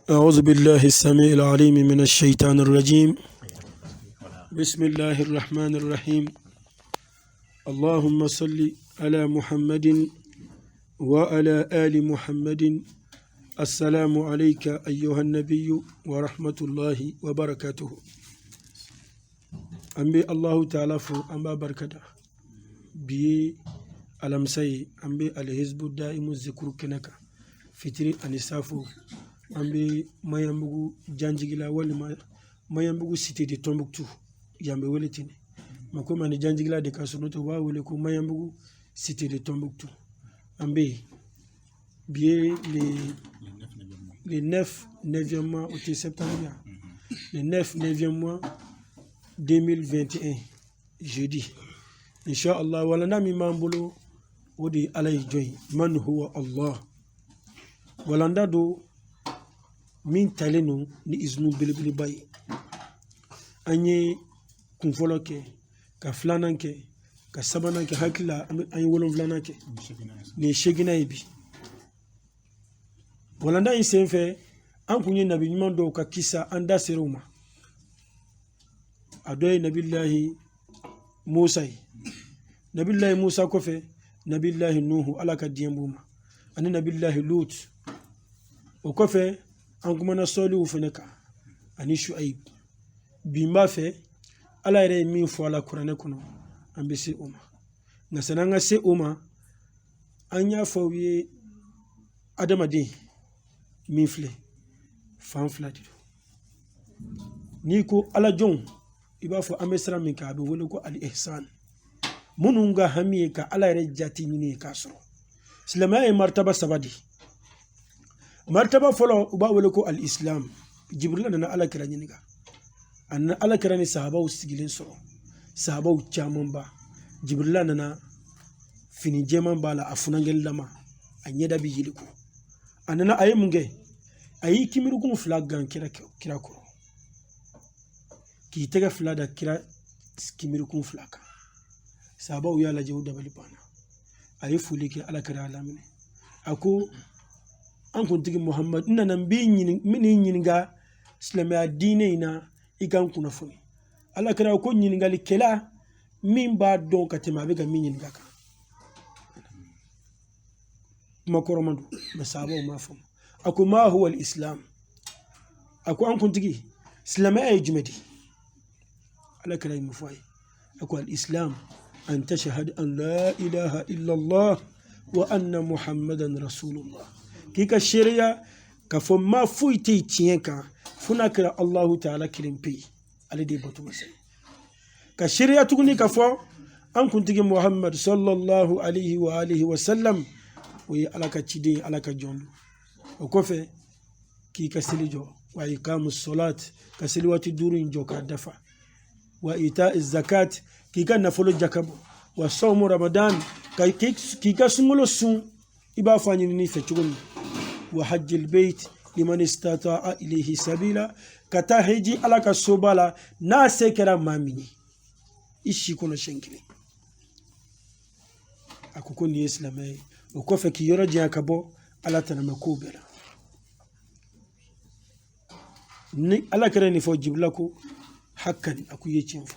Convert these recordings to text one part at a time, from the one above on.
أعوذ بالله السميع العليم من الشيطان الرجيم. بسم الله الرحمن الرحيم. اللهم صل على محمد وعلى آل محمد. السلام عليك أيها النبي ورحمة الله وبركاته. أنبي الله تعالى فو أنبا بركته بي ألمسي أنبي الحزب الدائم الذكر كنك fitiri ani safo ambe mayambugu janjigila wali mayambugu cité de Tombouctou yambe weletini makoma ni janjigila de Kasunoto wa wele ko mayambugu cité de Tombouctou ambe bien les 9e mois au septembre le 9e mois 2021 jeudi inshallah wala nami mambulo wodi alay joy man huwa Allah walanda do min talenu ni iznu bilibili bayi anye kunfolo ke ka flanan ke ka sabanan ke hakila anye wolon flanan ke ni shegina ibi walanda in senfe an kunye nabi nyman do ka kisa anda seruma adoy nabillahi Musa kofe nabillahi Nuhu alaka diyembuma ani nabillahi Lut o kɔfɛ an kumana sɔliw fɛnɛ kan ani Shuaib bi n b'a fɛ ala yɛrɛ ye min fɔ a la kuranɛ kɔnɔ an bɛ se o ma nka sani an ka se o ma an y'a fɔ aw ye adamaden min filɛ fan fila de don n'i ko ala jɔnw i b'a fɔ an bɛ sira min kan a bɛ wele ko al-ihsan minnu ka hami ye ka ala yɛrɛ jati ɲini ye k'a sɔrɔ silamɛya ye martaba saba de martaba fɔlɔ u b'a wele ko al-islam jibrila nana ala kira ɲininka a nana ala kira ni sahabaw sigilen sɔrɔ sahabaw caman ba jibrila nana fini jɛman b'a la a funangelilama a ɲɛda bi yeli ko a nana a ye mun kɛ a y'i kimirikun fila gan kira kɔrɔ k'i tɛgɛ fila da kira kimirikun fila kan sahabaw y'a lajɛ u dabali banna a ye foli kɛ ala kira a laminɛ a ko an kuntigi Muhammad nana min ɲininka silamɛya diinɛ in na i kan kunnafoni ala kira ko ɲininkalikɛla min b'a dɔn ka tɛmɛ a bɛ ka min ɲininka kan kuma kɔrɔma don mɛ sahabaw m'a faamu a ko ma huwa al-islam a ko an kuntigi silamɛya ye jumɛn de ala kira ye mun fɔ a ye a ko al-islam an tashhadu an la ilaha illallah wa anna muhammadan rasulullah k'i ka seereya k'a fɔ ma foyi tɛ tiɲɛ kan fo n'a kɛra Allahu Ta'ala kelen pe ye ale de ye batomasa ye ka seereya tuguni k'a fɔ an kuntigi Muhammad sallallahu alayhi wa alihi wa sallam o ye ala ka ciden ye ala ka jɔn don o kɔfɛ k'i ka seli jɔ wa ikamu salat ka seli waati 5 in jɔ k'a dafa wa ita zakat k'i ka nafolo jakabɔ wa sawmu ramadan k'i ka sunkalo sun i b'a fɔ a ɲinini fɛ cogo min wa hajjil bait liman istata'a ilayhi sabila ka taa heji ala ka soba la n'a se kɛra maa min ye i si kɔnɔ siɲɛ kelen a ko nin ye silamɛ ye o kɔfɛ k'i yɔrɔ janya ka bɔ ala tanama kow bɛɛ la ni ala kɛra nin fɔ Jibrila ko hakan a ko i ye tiɲɛ fɔ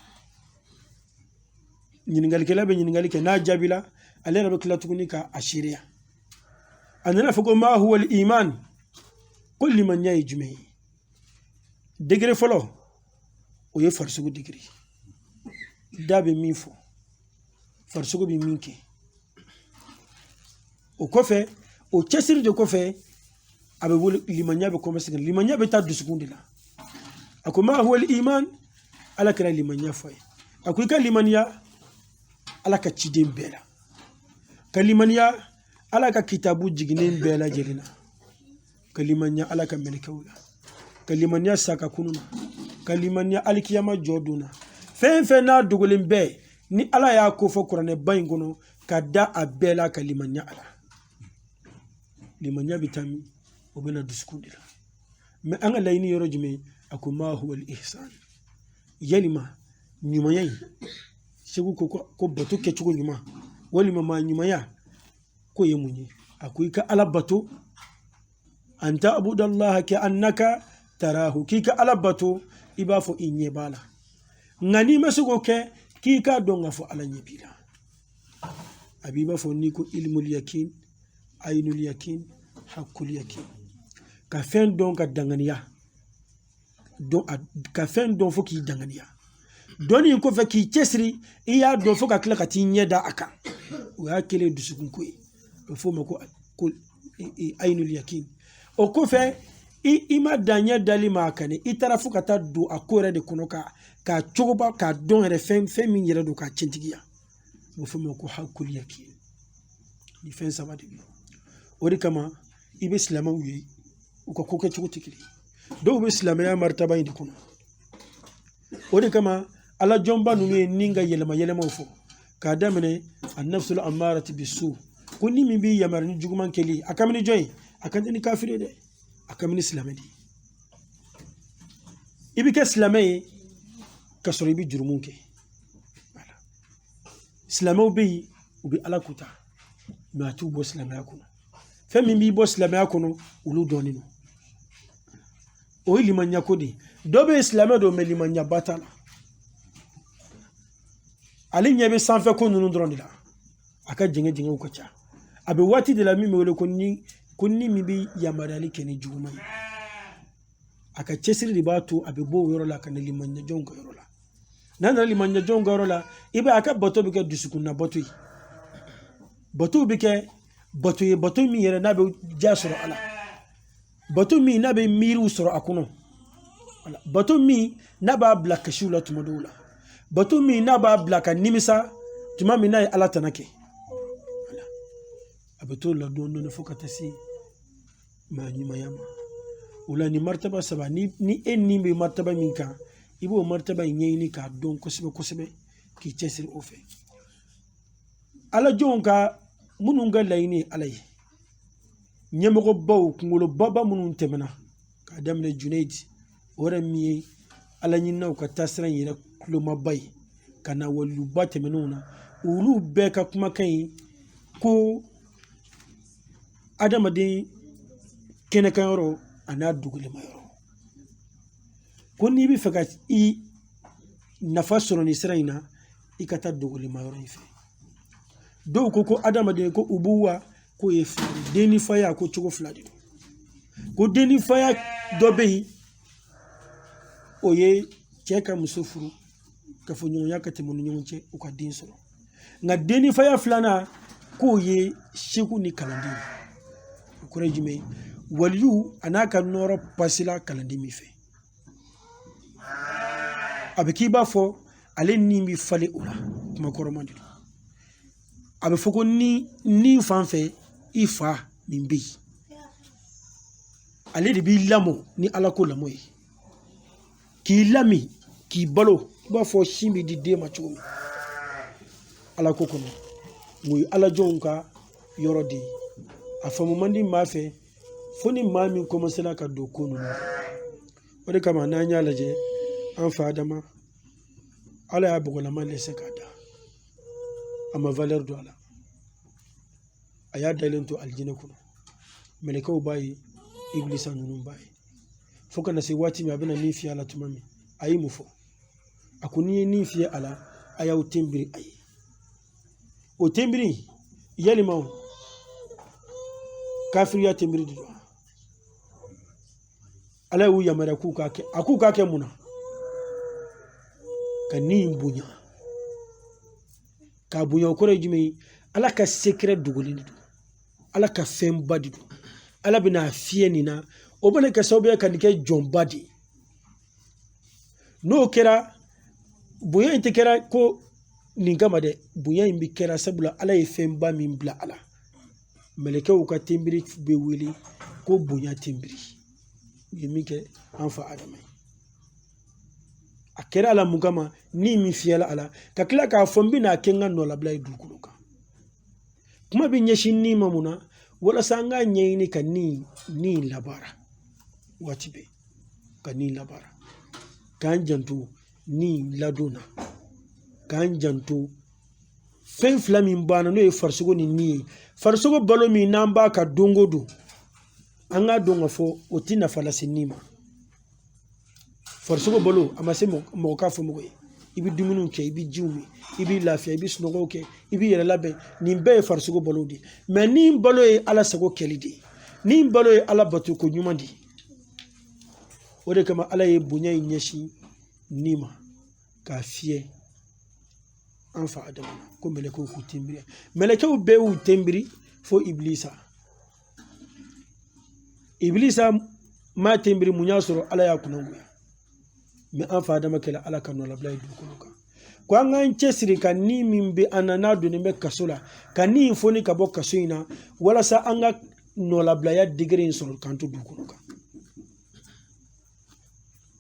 ɲininkalikɛla bɛ ɲininkali kɛ n'a jaabila ale yɛrɛ bɛ tila tuguni ka a seereya a nana fɔ ko ma huwa al-iman ko limaniya ye jumɛn ye degere fɔlɔ o ye farisogo degere da bɛ min fɔ farisogo bɛ min kɛ o kɔfɛ o cɛsiri de kɔfɛ a bɛ wele limaniya bɛ kɔmase ka limaniya bɛ taa dusukun de la a ko ma huwa al-iman ala kɛra limaniya fɔ ye a ko i ka limaniya ala ka ciden bɛɛ la ka limaniya ala ka kitabu jiginen bɛɛ lajɛlen na ka limaniya ala ka mɛlɛkɛw la ka limaniya saka kunu na ka limaniya alikiyama jɔ don na fɛn fɛn n'a dogolen bɛɛ ni ala y'a ko fɔ kuranɛba in kɔnɔ ka da a bɛɛ la ka limaniya ala limaniya bɛ taa min o bɛ na dusukun de la mɛ an ka laɲini yɔrɔ jumɛn a ko ma huwa al-ihsan yalima ɲumanya in segu ko bato kɛcogo ɲuman walima maa ɲumanya k'o ye mun ye a ko i ka ala bato an ta'budu allaha ka annaka tarahu kika alabato ibafo inye bala ngani masugo ke kika donga fo ala nyebila abiba fo niko ilmul yakin aynul yakin hakul yakin ka fen don ka danganiya don ka fen don fo ki danganiya doni ko fe ki cesri iya don fo ka kila ka tinye da aka o ya kele dusukun ko fo mako aynul yakin o ko fe ima danya dali makane itara fo ka ta do akore de kono ka chogoba ka don re fem min yere do ka centigiya mo fo mako hakul yakin ni fen sama de ori kama ibe islama uyi uko koke chogo tikili do be islama ya martaba indi kono ori kama ala jomba nunu ninga yelema fo ka damene an-nafsul ammarati bisu kunni min bi yamarni juguman keli akamini joy akandini kafire de akamini islama di ibi ke islama kasoro ibi jurumunke wala islama ubi ala kuta ma tu bo islama yakuno femi mi bo islama yakuno ulu donino o limanya kodi dobe islama do me limanya batala ali nyabe sanfe ko nunu dronila aka jinge ko cha abe wati de la mi wele kunni mi bi yamarali keni juma aka chesiri libatu abe bo yoro la kan limanya jonga yoro la nana limanya jonga yoro la ibe aka boto bike dusukuna boto bike boto mi yere na be jasoro ala boto mi na be miru soro akuno ala boto mi na ba black shula tumadula boto mi na ba black nimisa tuma mi na ala tanake ala abeto la dono fokata si ma ni mayama wala ni martaba saba ni enni be martaba minka ibo martaba nyeyni ka don kosebe ki chesir ofe ala jonka mununga layni alay nyemoko baw kungolo baba munun temena ka damne junaid ora mi ala nyinna ka tasran yira kloma bay kana wallu batemenuna ulu be ka kuma kan ko adama de kene kan yoro ana dugule mayoro konni bi faka i nafasoro ni siraina ikata dugule mayoro ife do ko adama de ko ubuwa ko e deni faya ko chogo fladi ko deni faya dobe oye cheka musufuru ka fo nyon yakati mun nyonche o ka din soro nga deni faya flana ko ye sheku ni kalandi ko rejime waliyu anaka noro pasila kalandi mi fe abeki ba fo ale ni mi fale ola kuma koromandi abe foko ni fanfe ifa mimbi ale de bi lamo ni alako lamo yi ki lami ki balo ba fo shimbi di de machomi alako kono muy ala jonka yorodi afamu mandi mafe foni mami commencer la ka do kono wode kama nanya laje an fa adama ala ya bugola male sekada ama valeur do ala aya dalento aljina kuno meleko bayi iblisa nunun bayi foka na se wati mi abena ni fi ala tumami ayi mufo akuni ni fi ala aya utembiri ayi o tembiri yali maw kafiriya tembiri do ala wu yamara ku ka ke muna kani bunya ka bunya ko rejimi ala ka secret dugulini do ala ka femba di do ala bina fieni na o bane ka sobe ka nike jombadi no kera bunya inte kera ko ningama de bunya imbi kera sabula ala e femba min bla ala meleke u ka timbiri be wili ko bunya timbiri yimike anfa adamai akera ala mugama ni mi fiala ala ka kila ka fombi na kenga no la blay dukuluka kuma bi nyeshi ni mamuna wala sanga nyeyni ka ni labara watibe ka ni labara kan jantu ni ladona kan jantu fen flamin bana no e farsugo ni farsugo balo mi namba ka dongodo anga donga fo otina fala sinima farsugo bolo amase mo ka fo mo ibi dumunun ke ibi jiwmi ibi lafiya ibi sunogo ke ibi yere labe ni be farsugo bolo di mais ni bolo e ala sago kelidi ni balo e ala batu ko nyumandi ode kama ala ye bunya nyeshi nima ka fie anfa adam ko meleko ku timbiri meleko be u timbiri fo iblisa ma timbiri munya soro ala ya kunangu me anfa adam kala ala kanu la blay du kunuka ko an chesiri kan ni mimbe anana do ne me kasola kan ni foni ka bo kasoina wala sa anga no la blaya digre in soro kanto du kunuka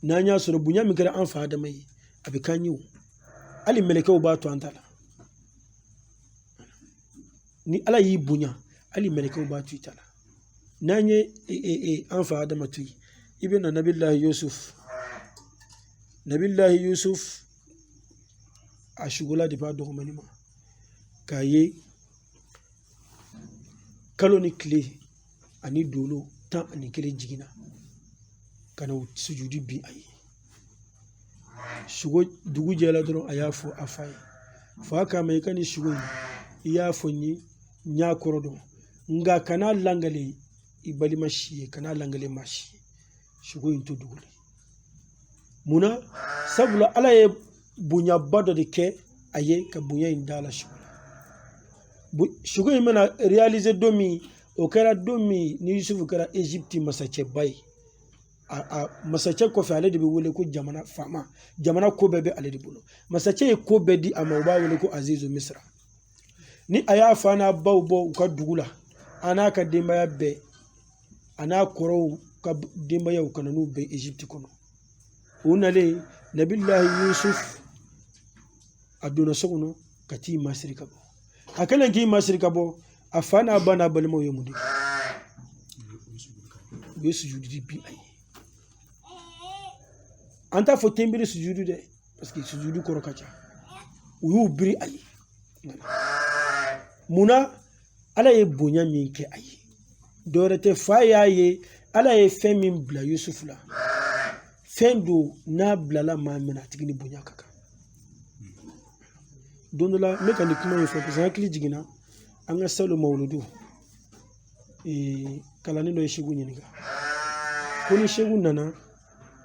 nanya soro bunya mi kala anfa adam yi abikanyu ali meleke ba to antala ni ala yi bunya ali meleke ba to itala nanye anfa adam tu ibn nabillahi yusuf a shugula di ba do manima kaye kaloni clé ani dolo tan ani kele jigina kana sujudi bi ayi shugo dugu jela dron ayafo afai fa ka mai kani shugo iya fonyi nya korodo nga kana langale ibali mashi kana langale mashi shugo into dugule muna sabula ala ye bunya bado de ke aye ka bunya indala shugo imena réaliser domi o kera domi ni Yusuf kera Egypte masache bay a masache ko fa ale de be wole ko jamana fama jamana ko bebe ale de bulo masache ko bedi amauba wole ko azizu misra ni aya fana bawbo ka dugula ana ka demba ya be ana koro ka demba ya kananu be Egypte kono unale nabillahi Yusuf aduna sokono kati masri kabo akala ngi masri kabo afana bana balmo yemude be sujudi bi ay anta fo tembiri sujudu de parce que sujudu ko rokacha uyu biri ay muna ala ye bonya min ke ay dorete faya ye ala ye fem min bla Yusuf la fendo na blala ma mena tigini bonya kaka dondola mécaniquement il faut que ça cli jigina anga salo mawludu kalani do shegu nyiniga ko ni shegu nana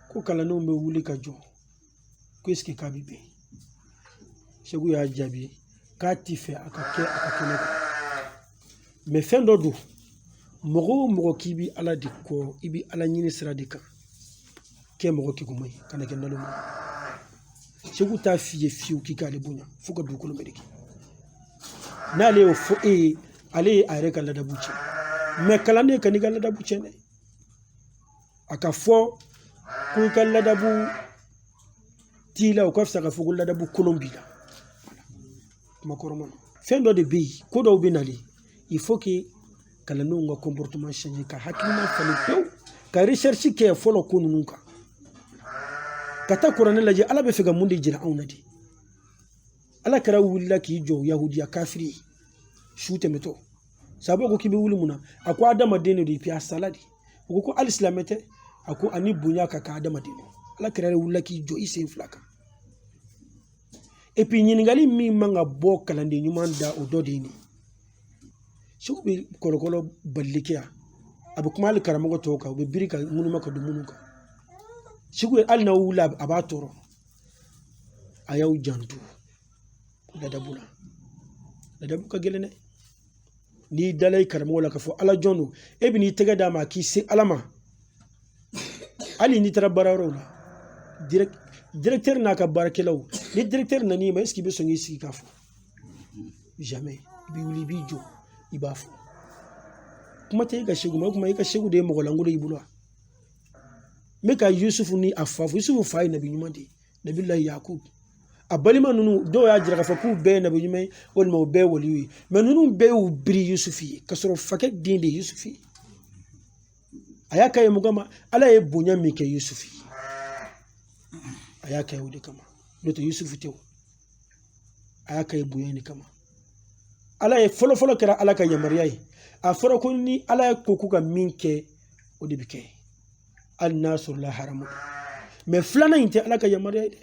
ko kalano me wuli ka jo ko eski kabibe shegu ya jabi ka tife akake akakene me fendo do mogo kibi ala di ko ibi ala nyini sira dika ke mogo ki gumay kana ke ndalo shegu ta fiye fiu ki kale bunya fuka du ko mediki na le fo ale are kala da buche me kala ne kan kala da buche ne aka fo ku kala da bu tila ko fsa ka fo kala da bu colombia makoromo fendo de bi ko do binali il faut que kala no nga comportement changer ka hakima fali pew ka recherche ke folo ko nunka kata Qur'an laje ala be fega mundi jira awnadi ala kara wulla ki jo yahudiya kafiri shute meto sabo ko kibe wuli muna akwa adama deno di pi asaladi ko alislamete ako ani bunya ka adama deno ala kara wulla ki jo ise flaka et puis nyingali mi manga bo kalande nyumanda ododini shubi kolokolo ballikia abu kuma al karamago toka be birika munuma ka dumunuka shigu alna wula abatoro ayaw jantu ladabuka gelene ni dalay karamo la ka fo ala jono e bi ni tega dama ki se alama ali ni tara bararo la directeur na ka barakelaw ni directeur na ni ma eski be songi si ka fo jamais bi wuli bi jo ibafo kuma tay ga shigu ma kuma ka shigu de mo langulo ibulwa meka Yusuf ni afafu Yusuf fay nabi nyumandi nabillahi Yakub abalima nunu do ya jira fa ku be nabi nyumay wol mo be woli mais nunu be u bri Yusufi kasoro fake dinde Yusufi ayaka ye mugama ala ye bunya mike Yusufi ayaka ye wudi kama doto Yusufi tew ayaka ye bunya ni kama ala ye folo kera ala ka yamariyai a foro ko ni ala ye koku ka minke o de bi kɛ hali n'a sɔrɔla haramu mais filanan in tɛ ala ka yamaruya ye dɛ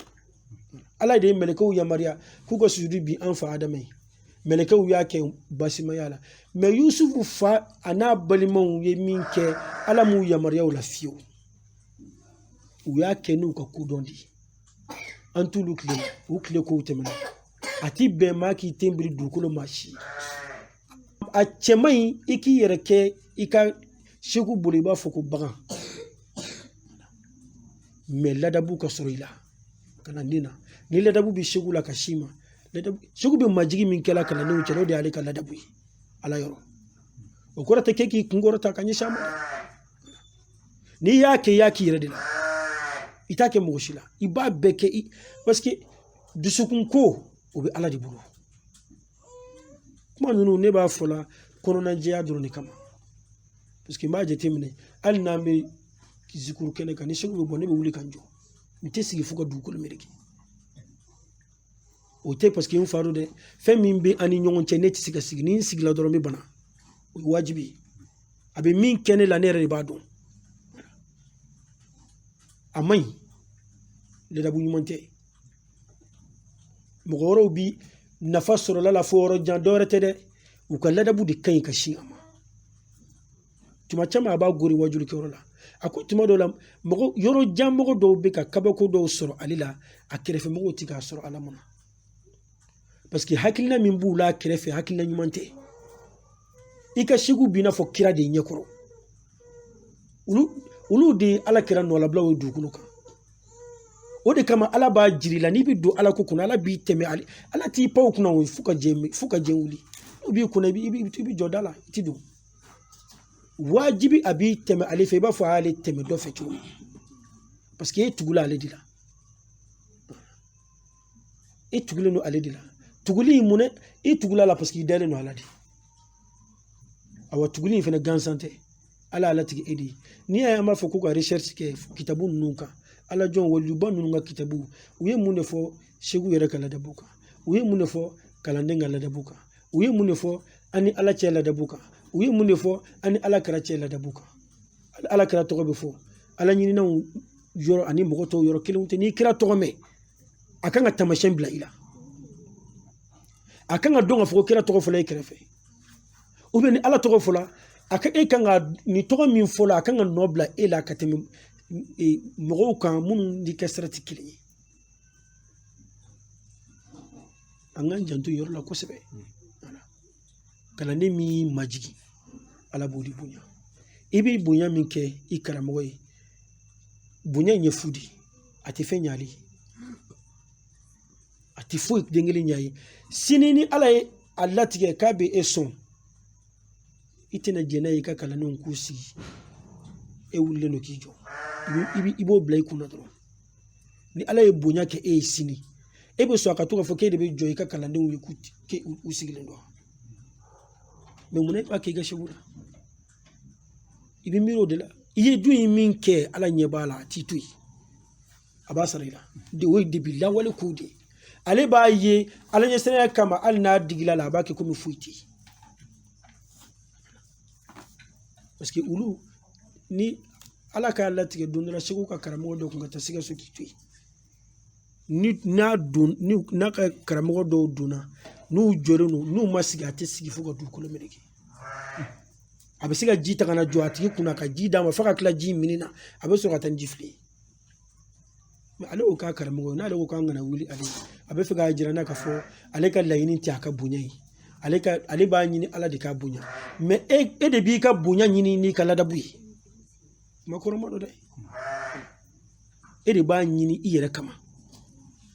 ala de ye mɛlɛkɛw yamaruya k'u ka sujudu bi an fa adama ye mɛlɛkɛw y'a kɛ basimaya la mais yusufu fa a n'a balimaw ye min kɛ ala m'u yamaruya o la fiyewu u y'a kɛ n'u ka kodɔn de ye an t'olu tile u tile kow tɛmɛna a ti bɛn maa k'i ten biri dugukolo maa si a cɛman ɲi i k'i yɛrɛ kɛ i ka segu bolo i b'a fɔ ko bagan mais ladabu ka sɔrɔ i la kalanden na ni ladabu bɛ segu la ka si ma segu bɛ majigi min kɛla kalandenw cɛ n'o de y'ale ka ladabu ye ala yɔrɔ o kɔrɔ tɛ k'e k'i kunkɔrɔta ka ɲɛsin a ma n'i y'a kɛ i y'a k'i yɛrɛ de la i t'a kɛ mɔgɔ si la i b'a bɛɛ kɛ parce que dusukun ko o bɛ ala de bolo kuma ninnu ne b'a fɔ la kɔnɔnajɛya dɔrɔn de kama parce que n b'a jateminɛ hali n'an bɛ zikuru kɛnɛ kan ni segu bɛ bɔ ne bɛ wuli ka n jɔ n tɛ sigi fo ka dugukolo meleke o tɛ parce que n fa don dɛ fɛn min bɛ an ni ɲɔgɔn cɛ ne tɛ se ka sigi ni n sigila dɔrɔn n bɛ bana o ye wajibi ye a bɛ min kɛ ne la ne yɛrɛ de b'a dɔn a man ɲi ladabu ɲuman tɛ mɔgɔ wɛrɛw bi nafa sɔrɔla la fo yɔrɔ jan dɔwɛrɛ tɛ dɛ u ka ladabu de ka ɲi ka sin a ma tuma caman a b'a gori wajulu kɛyɔrɔ la a ko tuma dɔw la mɔgɔ yɔrɔ jan mɔgɔ dɔw bɛ ka kabako dɔw sɔrɔ ale la a kɛrɛfɛ mɔgɔw tɛ k'a sɔrɔ ala mun na parce que hakilina min b'u la kɛrɛfɛ hakilina ɲuman tɛ i ka segu b'i n'a fɔ kira de ɲɛkɔrɔ olu de ye ala kɛra nɔlabilaw ye dugukolo kan o de kama ala b'a jiri la n'i bɛ don ala ko kunna ala b'i tɛmɛ ala t'i paw kunna fo ka jɛn wuli n'u b'i kunna i bɛ jɔ da la i ti don wajibi a b'i tɛmɛ ale fɛ i b'a fɔ a y'ale tɛmɛ dɔ fɛ cogo min parce que e tugula ale de la e tugulen don ale de la tuguli in mun e tugula la parce que i dalen don ala de awa tuguli in fana gansan tɛ ala ala tigɛ e de ye n'i y'a ye an b'a fɔ ko ka recherche kɛ kitabu ninnu kan ala jɔn walijuba ninnu ka kitabu u ye mun de fɔ segu yɛrɛ ka ladabu kan u ye mun de fɔ kalanden ka ladabu kan u ye mun de fɔ an ni ala cɛ ladabu kan u ye mun de fɔ an ni ala kɛra cɛ ladabu kan ala kɛra tɔgɔ bɛ fɔ ala ɲininaw yɔrɔ ani mɔgɔ tɔw yɔrɔ kelenw tɛ n'i kɛra tɔgɔ mɛn a kan ka taamasiyɛn bila i la a kan ka dɔn ka fɔ ko kɛra tɔgɔ fɔla e kɛrɛfɛ ou bien ni ala tɔgɔ fɔla a ka e kan ka ni tɔgɔ min fɔla a kan ka nɔ bila e la ka tɛmɛ mɔgɔw kan minnu ni kɛ sira tɛ kelen ye an k'an janto yɔrɔ la kosɛbɛ kalanden min y'i majigi ala b'o de bonya i bɛ bonya min kɛ i karamɔgɔ ye bonya in ye fu de a tɛ fɛn ɲali a tɛ foyi den kelen ɲa ye sini ni ala ye a latigɛ k'a bɛ e sɔn i tɛna jɛn n'a ye i ka kalandenw k'u sigi e wulilen don k'i jɔ i b'o bila i kunna dɔrɔn ni ala ye bonya kɛ e ye sini e bɛ sɔn a ka to k'a fɔ k'e de bɛ jɔ i ka kalandenw ye k'u sigilen don mais mun na i b'a kɛ i ka segu la i bɛ miiri o de la i ye dun in min kɛ ala ɲɛ b'a la a t'i to yen a b'a sara i la o ye depi lawale kow de ye ale b'a ye ala ɲɛsiranya kama hali n'a digila la a b'a kɛ komi foyi tɛ yen parce que olu ni ala k'a latigɛ don dɔ la segu ka karamɔgɔ dɔw kun ka taa sikaso k'i to yen n'a ka karamɔgɔ dɔw donna n'u jɔlen don n'u ma sigi a tɛ sigi fo ka dugukolo meleke a bɛ se ka ji ta ka na jɔ a tigi kunna ka ji d'a ma fo ka tila ji min na a bɛ sɔrɔ ka taa ni ji fili mais ale y'o k'a karamɔgɔ ye n'ale ko k'an kana wuli ale a bɛ fɛ k'a jira n'a ka fɔ ale ka laɲini tɛ a ka bonya ye ale b'a ɲini ala de k'a bonya mais e de b'i ka bonya ɲini n'i ka ladabu ye kuma kɔrɔma dɔ dɛ e de b'a ɲini i yɛrɛ kama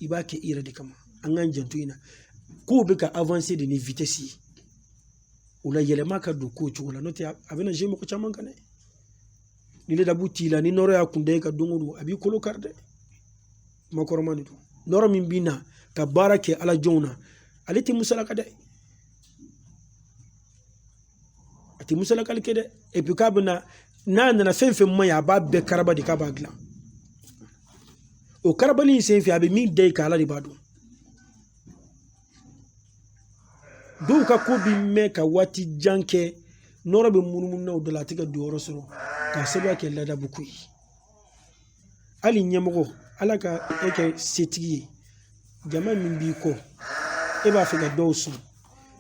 i b'a kɛ i yɛrɛ de kama an k'an janto in na kow bɛ ka avancer de ni vitesse ye o la yɛlɛma ka don kow cogo la n'o tɛ a bɛna jouer mɔgɔ caman kan dɛ ni ladabu t'i la ni nɔrɔ y'a kun da e ka don o don a b'i kolo kari dɛ kuma kɔrɔma de don nɔrɔ min b'i na ka baara kɛ ala jɔnw na ale tɛ musalaka dɛ a tɛ musalakali kɛ dɛ et puis k'a bɛna n'a nana fɛn fɛn man ɲi a b'a bɛɛ karaba de k'a b'a dilan o karabali in sen fɛ a bɛ min da i kan ala de b'a dɔn dɔw ka ko bi mɛn ka waati jan kɛ nɔrɔ bɛ munumunu na o dɔ la a tɛ ka don yɔrɔ sɔrɔ k'a sababuya kɛ ladabu ko ye hali ɲɛmɔgɔ ala ka e kɛ setigi ye jama min b'i kɔ e b'a fɛ ka dɔw sɔn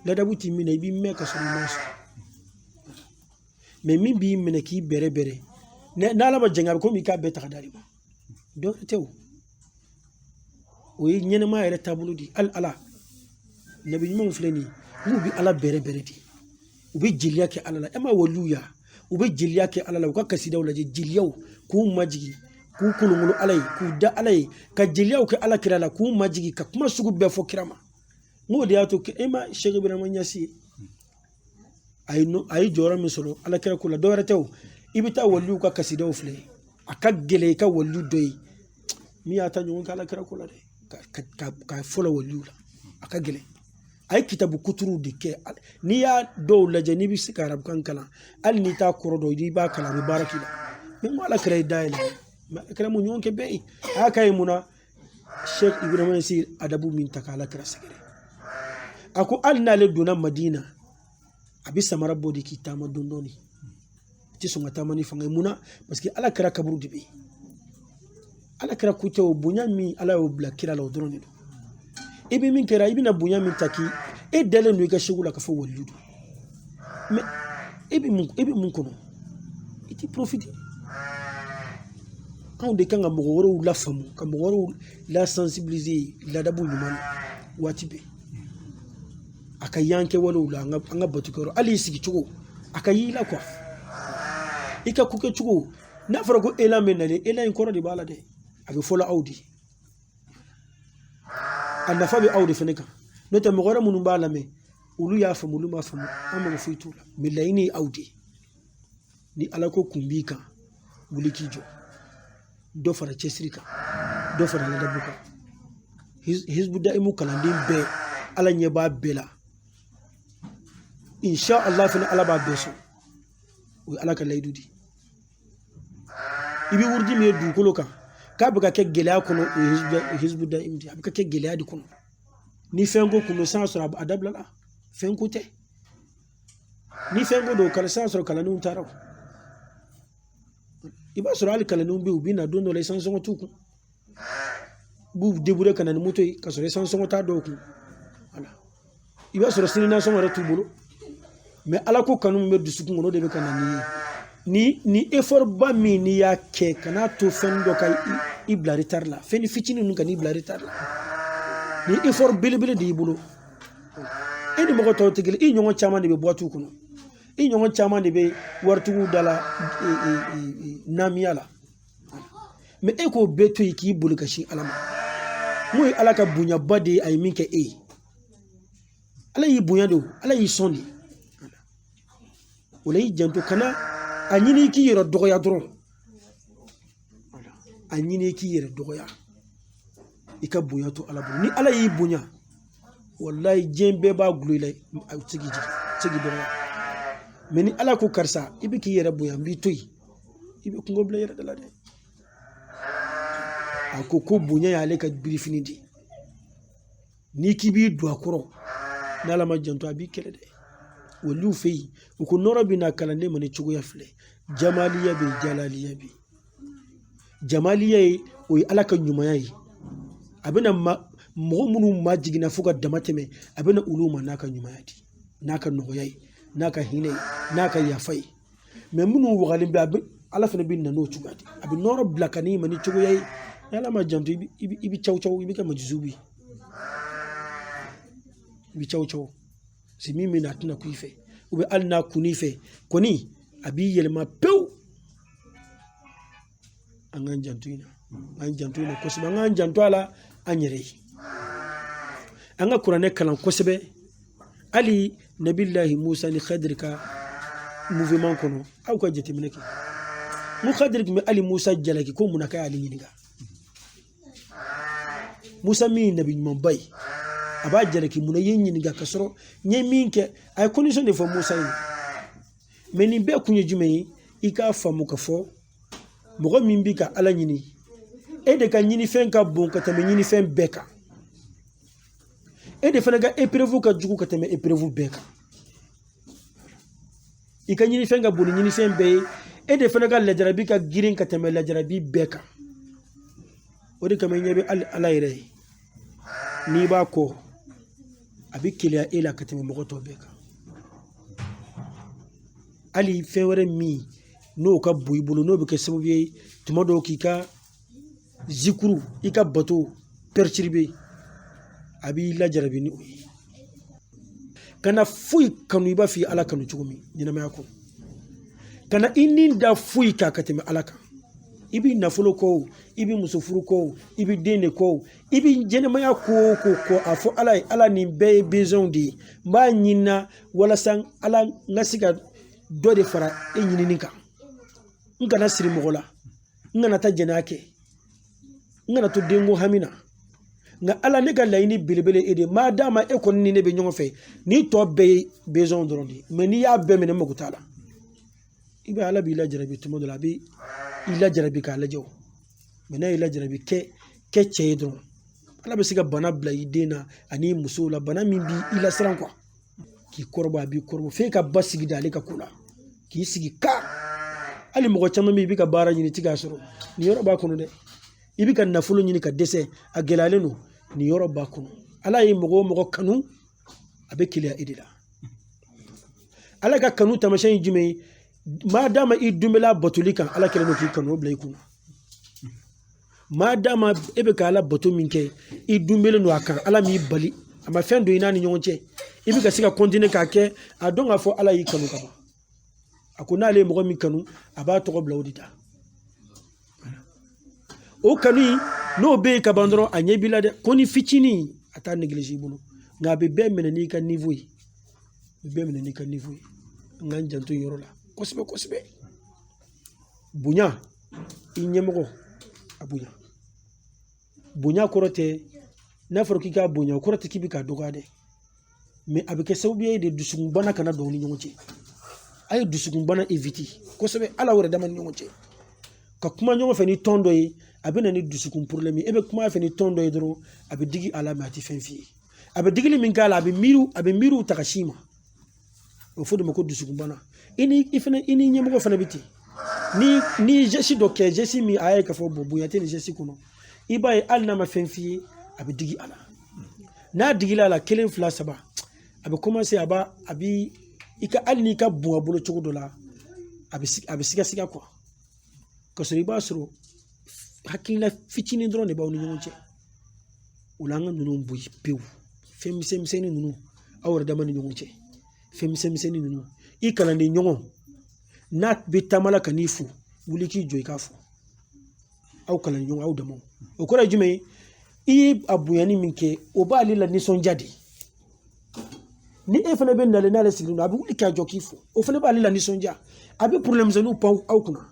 ladabu t'i minɛ i b'i mɛn ka sɔrɔ i ma sɔn mais min b'i minɛ k'i bɛrɛ bɛrɛ n'ala ma jɛngɛ a bɛ komi i k'a bɛɛ ta ka d'ale ma dɔ tɛ o ye ɲɛnɛmaya yɛrɛ taabolo di hali ala nabi ɲumanw filɛ nin ye n'u bɛ ala bɛrɛ bɛrɛ de u bɛ jeliya kɛ ala la e ma waliw ya u bɛ jeliya kɛ ala la u ka kasidaw lajɛ jeliyaw k'u majigi k'u kolongolo ala ye k'u da ala ye ka jeliyaw kɛ ala kira la k'u majigi ka kuma sugu bɛɛ fɔ kira ma n'o de y'a to e ma Sheikh Ibrahima Ɲasi ye a ye jɔyɔrɔ min sɔrɔ ala kira ko la dɔwɛrɛ tɛ o i bɛ taa waliw ka kasidaw filɛ a ka gɛlɛn i ka waliw dɔ ye min y'a ta ɲɔgɔn kɛ ala kira ko la dɛ ka fɔlɔ waliw la a ka gɛlɛn a ye kitabu kuturuw de kɛ n'i y'a dɔw lajɛ n'i bɛ se ka arabukan kalan hali n'i t'a kɔrɔ dɔn n'i b'a kalan a bɛ baara k'i la mais ko ala kira ye dayɛlɛ mais ala kira mu ɲɔgɔn kɛ bɛɛ ye a y'a k'a ye mun na Sheikh Ibrahima Ɲasi adabu min ta k'ala kira sɛgɛrɛ a ko hali n'ale donna Madina a bɛ samara bɔ de k'i taama dɔɔni dɔɔni tɛ sɔn ka taama ni fanga ye mun na parce que ala kira kaburu de bɛ yen ala kira ko tɛ o bonya min ala y'o bila kira la o dɔrɔn de don i bɛ min kɛra i bɛna bonya min ta k'i e dalen don i ka segu la ka fɔ waliyu don mais e bɛ mun kɔnɔ i t'i profite anw de kan ka mɔgɔ wɛrɛw lafaamu ka mɔgɔ wɛrɛw la sensibiliser ladabu ɲuman na waati bɛɛ a ka yan kɛwalew la an ka batukɛyɔrɔ hali i sigi cogo a ka y'i la quoi i ka ko kɛ cogo n'a fɔra ko elan bɛ nalen elan in kɔrɔ de b'a la dɛ a bɛ fɔlɔ aw de a nafa bɛ aw de fɛnɛ kan n'o tɛ mɔgɔ wɛrɛ minnu b'a lamɛn olu y'a faamu olu m'a faamu an mago foyi t'u la mais laɲini ye aw de ni ala ko kun b'i kan wuli k'i jɔ dɔ fara cɛsiri kan dɔ fara ladabu kan hizbu da'imu kalanden bɛɛ ala ɲɛ b'a bɛɛ la insha Allah fɛnɛ ala b'a bɛɛ sɔn o ye ala ka layidu di i bɛ wurudi min ye dugukolo kan k'a bɛ ka kɛ gɛlɛya kɔnɔ o ye hizbu da'imu di a bɛ ka kɛ gɛlɛya de kɔnɔ ni fɛn ko kun don san sɔrɔ a dabilala fɛn ko tɛ ni fɛn ko don san sɔrɔ kalandenw taara i b'a sɔrɔ hali kalandenw bɛ yen u bɛ na don dɔ la essence sɔngɔ t'u kun b'u débrouiller ka na ni moto ye ka sɔrɔ essence sɔngɔ t'a dɔw kun voilà i b'a sɔrɔ sini nasɔngɔ yɛrɛ t'u bolo mais ala ko kanu min bɛ dusukun kɔnɔ o de bɛ ka na ni effort ba min n'i y'a kɛ kana to fɛn dɔ ka i bila retard la fɛn fitinin ninnu ka n'i bila retard la ni effort belebele de y'i bolo e ni mɔgɔ tɔw tɛ kelen i ɲɔgɔn caman de bɛ boîte kɔnɔ i ɲɔgɔn caman de bɛ waritigiw da la namiya la mais e k'o bɛɛ to yen k'i boli ka sin ala ma n'o ye ala ka bonyaba de ye a ye min kɛ e ye ala y'i bonya de o ala y'i sɔn de o la y'i janto kana a ɲini i k'i yɛrɛ dɔgɔya dɔrɔn a ɲini i k'i yɛrɛ dɔgɔya i ka bonya to ala bolo ni ala y'i bonya wallahi diɲɛ bɛɛ b'a gulo i la a tɛ k'i dɔgɔya mais ni ala ko karisa i bɛ k'i yɛrɛ bonya n b'i to yen i bɛ kungo bila i yɛrɛ de la dɛ a ko bonya y'ale ka birifini de n'i k'i b'i don a kɔrɔ n'ala ma janto a b'i kɛlɛ dɛ waliw fɛ yen u ko nɔrɔ bɛ na kalanden ma ni cogoya filɛ jamaliya bɛ yen jalaliya bɛ yen jamaliya ye o ye ala ka ɲumanya ye a bɛna mɔgɔ minnu ma jiginna fo ka dama tɛmɛ a bɛna olu ma n'a ka ɲumanya di n'a ka nɔgɔya ye n'a ka hinɛ ye n'a ka yafa ye mais minnu wagalen bɛ ala fana bɛ na n'o cogoya di a bɛ nɔrɔ bila ka n'i ma ni cogoya ye ni ala ma janto i bɛ caw caw i bɛ kɛ majuzubi i bɛ caw caw si min bɛ na a tɛna ku i fɛ ou bien hali n'a kun i fɛ kɔni a b'i yɛlɛma pewu an k'an janto in na kosɛbɛ an k'an janto a la an yɛrɛ ye an ka kuranɛ kalan kosɛbɛ hali nabilahi musa ni khadiri ka mouvement kɔnɔ aw ka jateminɛ kɛ mu khadiri tun bɛ hali musa jalaki ko mun na k'a y'ale ɲininka musa min ye nabi ɲumanba ye a b'a jalaki mun na i ye ɲininka ka sɔrɔ n ye min kɛ a ye condition de fɔ musa ye mais nin bɛɛ kun ye jumɛn ye i k'a faamu ka fɔ mɔgɔ min bɛ ka ala ɲini e de ka ɲinifɛn ka bon ka tɛmɛ ɲinifɛn bɛɛ kan e de fana ka épreuve ka jugu ka tɛmɛ épreuve bɛɛ kan i ka ɲinifɛn ka bon ni ɲinifɛn bɛɛ ye e de fana ka lajarabi ka girin ka tɛmɛ lajarabi bɛɛ kan o de kama i ɲɛ bɛ ala yɛrɛ ye n'i b'a kɔ a bɛ keleya e la ka tɛmɛ mɔgɔ tɔw bɛɛ kan hali fɛn wɛrɛ min n'o ka bon i bolo n'o bɛ kɛ sababu ye tuma dɔw k'i ka zikuru i ka bato perturber a b'i lajarabi ni o ye kana foyi kanu i b'a fɔ i ala kanu cogo min ɲɛnamaya kɔnɔ kana i ni da foyi kan ka tɛmɛ ala kan i b'i nafolo kɔ i b'i muso furu kɔ i b'i den de kɔ i b'i ɲɛnamaya ko kɔ a fɔ ala ye ala nin bɛɛ ye besoin de ye n b'a ɲinina walasa ala n ka se ka dɔ de fara e ɲinini kan n kana siri mɔgɔ la n kana taa jɛnɛya kɛ n kana to denko hami na nka ala ne ka laɲini belebele e de maa d'a ma e kɔni ni ne bɛ ɲɔgɔn fɛ ni tɔ bɛɛ ye besoin dɔrɔn de ye mɛ n'i y'a bɛɛ minɛ mago t'a la i bɛ ala b'i lajarabi tuma dɔ la a bɛ i lajarabi k'a lajɛ o mɛ n'a y'i lajarabi kɛ cɛ ye dɔrɔn ala bɛ se ka bana bila i den na ani musow la bana min b'i la siran kuwa k'i kɔrɔbɔ a b'i kɔrɔbɔ f'e ka ba sigi da ale ka ko la k'i sigi ka hali mɔgɔ caman min i bɛ ka baara ɲini ti k'a sɔrɔ nin yɔrɔ b'a kɔnɔ dɛ i bɛ ka nafolo ɲini ka dɛsɛ a gɛlɛyalen don nin yɔrɔ b'a kɔnɔ ala ye mɔgɔ o mɔgɔ kanu a bɛ keleya e de la ala ka kanu taamasiyɛn ye jumɛn ye maa d'a ma i dunbɛla batoli kan ala kɛlen don k'i kanu o bila i kunna maa d'a ma e bɛ ka ala bato min kɛ i dunbɛlen don a kan ala m'i bali a ma fɛn don i n'a ni ɲɔgɔn cɛ i bɛ ka se ka continuer k'a kɛ a dɔn k'a fɔ ala y'i kanu ka ban a ko n'ale ye mɔgɔ min kanu a b'a tɔgɔ bila o de da o kanu in n'o bɛ yen ka ban dɔrɔn a ɲɛ b'i la dɛ ko ni fitinin a t'a néglige i bolo nka a bɛ bɛɛ minɛ n'i ka niveau ye a bɛ bɛɛ minɛ n'i ka niveau ye n ka n janto yɔrɔ la kosɛbɛ kosɛbɛ bonya i ɲɛmɔgɔ a bonya bonya kɔrɔ tɛ n'a fɔra k'i k'a bonya o kɔrɔ tɛ k'i bɛ k'a dɔgɔya dɛ mɛ a bɛ kɛ sababu ye de dusukunbana kana don aw ni ɲɔgɔn cɛ a ye dusukunbana éviter kosɛbɛ ala yɛrɛ dama ni ɲɔgɔn cɛ ka kuma ɲɔgɔn fɛ ni tɔn dɔ ye a bɛ na ni dusukun problème ye e bɛ kuma fɛ ni tɔn dɔ ye dɔrɔn a bɛ digi a la mɛ a tɛ fɛn f'i ye a bɛ digili min k'a la a bɛ miiriw ta ka s'i ma o fɔ de ma ko dusukunbana i ni ɲɛmɔgɔ fana bɛ ten ni geste dɔ kɛ geste min a ye k'a fɔ bonya tɛ nin geste kɔnɔ i b'a ye hali n'a ma fɛn f'i ye a bɛ digi a la n'a digila a la 1 2 3 a bɛ commencer a bɛ i ka hali n'i ka bon a bolo cogo dɔ la a bɛ siga quoi ka sɔrɔ i b'a sɔrɔ hakilina fitinin dɔrɔn de b'aw ni ɲɔgɔn cɛ o la an ka ninnu boyi pewu fɛn misɛnnin ninnu aw yɛrɛ dama ni ɲɔgɔn cɛ fɛn misɛnnin ninnu i kalanden ɲɔgɔn n'a bɛ taama la ka n'i fo wuli k'i jɔ i k'a fɔ aw kalanden ɲɔgɔn aw dama o kɔrɔ ye jumɛn ye i ye a bonyani min kɛ o b'ale la nisɔndiya de ni e fana bɛ nalen n'ale sigilen don a bɛ wuli k'a jɔ k'i fo o fana b'ale la nisɔndiya a bɛ problème misɛnninw pan aw kunna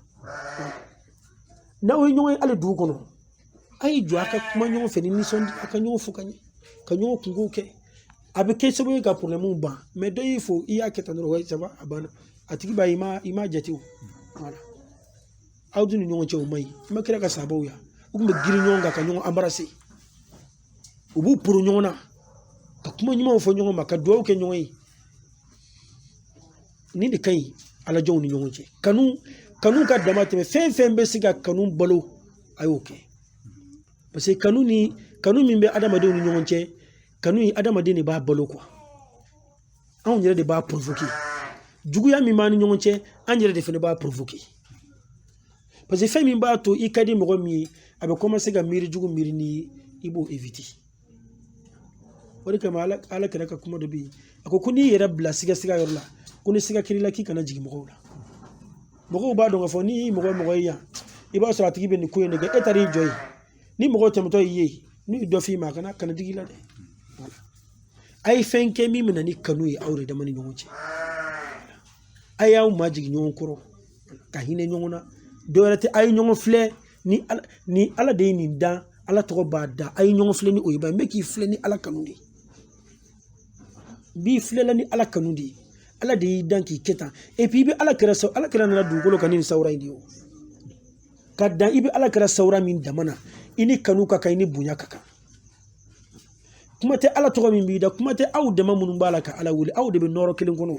n'aw ye ɲɔgɔn ye hali dugu kɔnɔ a ye jɔ a ka kuma ɲɔgɔn fɛ ni nisɔndiya a ka ɲɔgɔn fo ka ɲɛ ka ɲɔgɔn kungow kɛ a bɛ kɛ sababu ye ka problème ban mɛ dɔ y'i fo i y'a kɛ tan dɔrɔn ça va a banna a tigi b'a ye i m'a jate o voilà aw dun ni ɲɔgɔn cɛ o man ɲi i ma kira ka sababu ya u tun bɛ girin ɲɔgɔn kan ka ɲɔgɔn embrasser u b'u poro ɲɔgɔn na ka kuma ɲumanw fɔ ɲɔgɔn ma ka dugawu kɛ ɲɔgɔn ye nin de ka ɲi alajɛw ni ɲɔgɔn cɛ kanu ka dama tɛmɛ fɛn fɛn bɛ se ka kanu balo a y'o kɛ parce que kanu min bɛ adamadenw ni ɲɔgɔn cɛ kanu in adamaden de b'a balo quoi anw yɛrɛ de b'a provoquer juguya min b'an ni ɲɔgɔn cɛ an yɛrɛ de fana b'a provoquer parce que fɛn min b'a to i ka di mɔgɔ min ye a bɛ commencer ka miiri jugu miiri ni i b'o éviter o de kama ala kɛra ka kuma dɔ bɛ yen a ko n'i yɛrɛ bila siga yɔrɔ la ko ni siga kiri la k'i kana jigin mɔgɔw la mɔgɔw b'a dɔn k'a fɔ n'i mɔgɔ ye yan i b'a sɔrɔ a tigi bɛ nin ko in de kɛ e taara i jɔ yen ni mɔgɔw tɛmɛtɔ y'i ye n'u dɔ f'i ma kana digi la dɛ a ye fɛn kɛ min bɛna ni kanu ye aw yɛrɛ dama ni ɲɔgɔn cɛ a y'aw majigin ɲɔgɔn kɔrɔ ka hinɛ ɲɔgɔn na dɔwɛrɛ tɛ a ye ɲɔgɔn filɛ ni ala de ye nin dan ala tɔgɔ b'a da a ye ɲɔgɔn filɛ ni o ye ba n bɛ k'i filɛ ni ala kanu de ye b'i filɛla ni ala kanu de ye ala de y'i dan k'i kɛ tan et puis i bɛ ala kɛra nana dugukolo kan ni nin sawura in de ye o ka dan i bɛ ala kɛra sawura min dama na i ni kanu ka kan i ni bonya ka kan kuma tɛ ala tɔgɔ min b'i da kuma tɛ aw dama minnu b'a la ka ala wele aw de bɛ nɔrɔ kelen kɔnɔ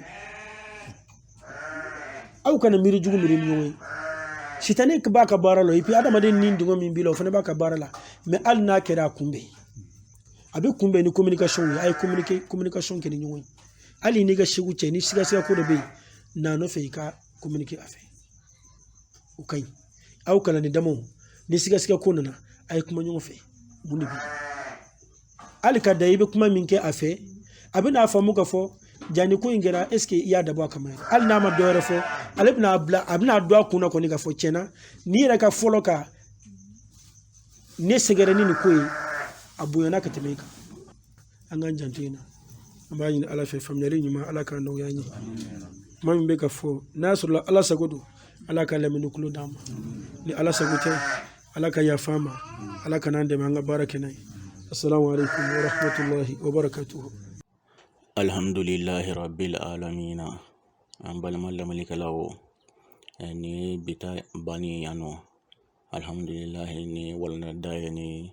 aw kana miri jugu miri ñoy sitane ka baka baralo ipi adamaden nin dungo min bilo fane baka barala mais al na kera kumbe abe kumbe ni communication ay communication ke ni ñoy ali ni ga shigu ce ni siga ko de be na no fe ka communiquer afe o kay aw kana ni damo ni siga ko nana ay kuma ñongo fe mun bi ali ka dayibe kuma min ke afe abina famu ka fo jani ko ingera est ce que ya dabo kamay al na ma doore fo ale abina do akuna ko ni ka fo cena ni ra ka folo ka ne segere ni ko abuyana ka temeka angan jantina ambayin ala fe famnyali nyuma ala ka no yanyi mam be ka fo nasrullah ala sagodo ala ka laminu kulo dama ni ala sagote ala ka ya fama ala ka nande manga barakenai assalamu alaikum wa rahmatullahi wa barakatuh alhamdulillahi rabbil alamin ambal malika lawo ni bita bani yano alhamdulillah ni walna dayani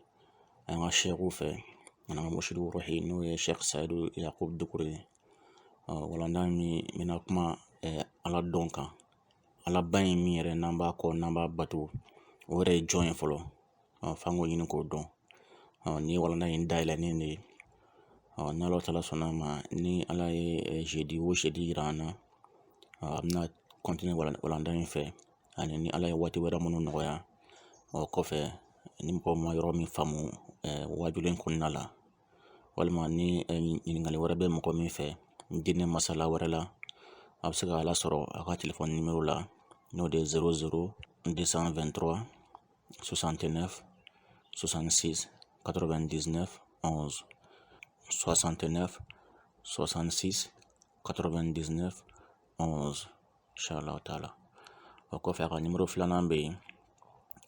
anga shekhu fe ana mushidu ruhi no ya Sheikh Saadu Yaqub Dukure wala ndami mina kuma ala donka ala bayin mi yɛrɛ n'an b'a kɔ n'an b'a bato o yɛrɛ ye jɔn ye fɔlɔ f'an k'o ɲini k'o dɔn ni walanda in dayɛlɛnen de ni Ala taala sɔnna ma ni ala ye jeudi o jeudi yira an na a bɛna continuer walanda in fɛ ani ni ala ye waati wɛrɛ minnu nɔgɔya kɔfɛ ni mɔgɔ ma yɔrɔ min faamu wajulen kɔnɔna la walima ni ɲininkali wɛrɛ bɛ mɔgɔ min fɛ dinɛ masala wɛrɛ la a bɛ se ka ala sɔrɔ a ka téléphone numéro la n'o de 00 223 69 66 99 11 69 66 99 11 inchallah taala o kɔfɛ a ka numéro filanan bɛ yen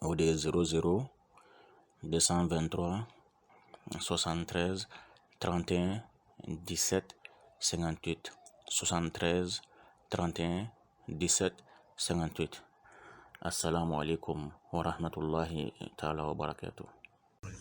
o de 00 223 73 31 17 58 73 31 17 58 assalamu alaikum wa rahmatullahi ta'ala wa barakatuh.